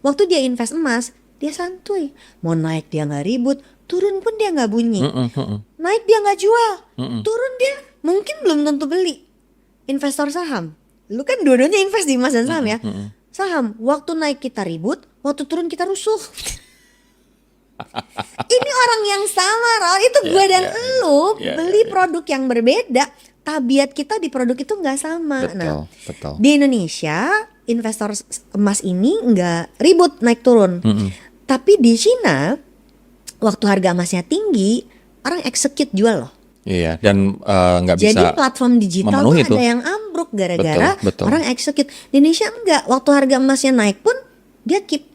Waktu dia invest emas, dia santuy. Mau naik dia nggak ribut, turun pun dia nggak bunyi. Naik dia nggak jual, turun dia mungkin belum tentu beli. Investor saham, lu kan dua-duanya invest di emas dan saham ya. Saham, waktu naik kita ribut, waktu turun kita rusuh. Ini orang yang sama, Ron. Itu gue dan elu beli produk yang berbeda. Tabiat kita di produk itu nggak sama. Betul. Di Indonesia investor emas ini nggak ribut naik turun. Tapi di Cina waktu harga emasnya tinggi, orang execute jual loh. Iya, dan nggak bisa. Jadi platform digital tuh ada yang ambruk gara-gara Betul. orang execute. Di Indonesia enggak. Waktu harga emasnya naik pun dia keep.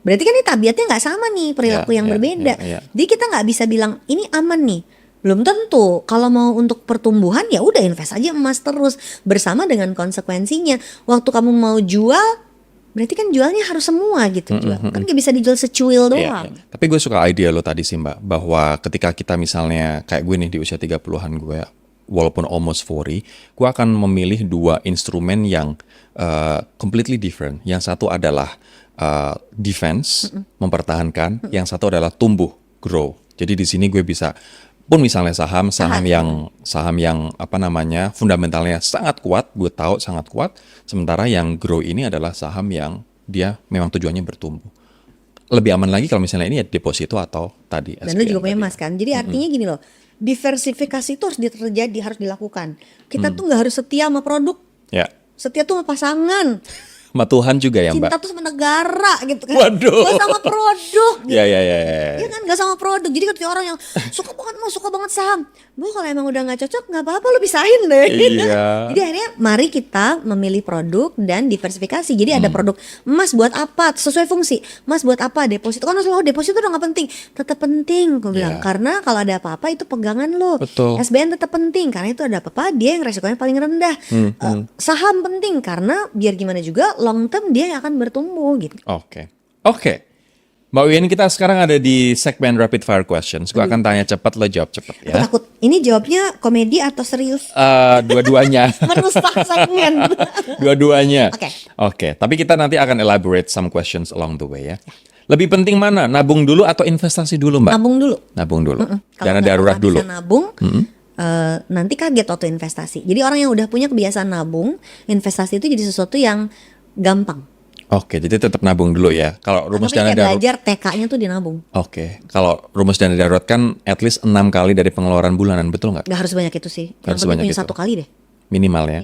Berarti kan ini tabiatnya nggak sama nih, perilaku yang berbeda. Jadi kita nggak bisa bilang ini aman nih. Belum tentu. Kalau mau untuk pertumbuhan ya udah invest aja emas terus bersama dengan konsekuensinya. Waktu kamu mau jual, berarti kan jualnya harus semua gitu jual. Kan nggak bisa dijual secuil doang. Tapi gue suka ide lo tadi sih Mbak, bahwa ketika kita misalnya kayak gue nih di usia 30-an gue, walaupun almost 40, gue akan memilih dua instrumen yang completely different. Yang satu adalah defense, mempertahankan. Yang satu adalah tumbuh, grow. Jadi di sini gue bisa pun misalnya saham yang apa namanya fundamentalnya sangat kuat, gue tahu sangat kuat. Sementara yang grow ini adalah saham yang dia memang tujuannya bertumbuh. Lebih aman lagi kalau misalnya ini ya deposito atau tadi. Dan lu juga punya emas kan. Jadi artinya gini loh, diversifikasi itu harus terjadi, harus dilakukan. Kita tuh nggak harus setia sama produk. Ya. Setia tuh sama pasangan. Sama Tuhan juga ya Mbak. Cinta tuh sama negara gitu kan. Waduh. Gak sama produk gitu. Ya. Iya kan, gak sama produk. Jadi ketika orang yang suka banget saham, bu kalau emang udah gak cocok gak apa-apa, lu pisahin deh. Iya. Jadi akhirnya mari kita memilih produk dan diversifikasi. Jadi ada produk emas buat apa, sesuai fungsi. Emas buat apa, deposito. Kan selalu deposito udah gak penting. Tetap penting gue bilang. Karena kalau ada apa-apa itu pegangan lo. Betul. SBN tetap penting karena itu ada apa-apa dia yang resikonya paling rendah. Saham penting karena biar gimana juga long term dia yang akan bertumbuh gitu. Oke. Mbak Wian, kita sekarang ada di segmen Rapid Fire Questions. Gue akan tanya cepat, lo jawab cepat ya. Aku takut. Ini jawabnya komedi atau serius? Dua-duanya. Merusak segmen. Dua-duanya. Oke. Tapi kita nanti akan elaborate some questions along the way ya. Lebih penting mana? Nabung dulu atau investasi dulu Mbak? Nabung dulu. Dana darurat dulu. Bisa nabung, nanti kaget waktu investasi. Jadi orang yang udah punya kebiasaan nabung, investasi itu jadi sesuatu yang gampang. Oke, jadi tetap nabung dulu ya. Kalau rumus dana darurat. Belajar TK-nya tuh dinabung. Oke, kalau rumus dana darurat kan at least 6 kali dari pengeluaran bulanan, betul nggak? Gak harus banyak itu sih. Yang Harus penting banyak punya itu. 1 kali deh. Minimal ya.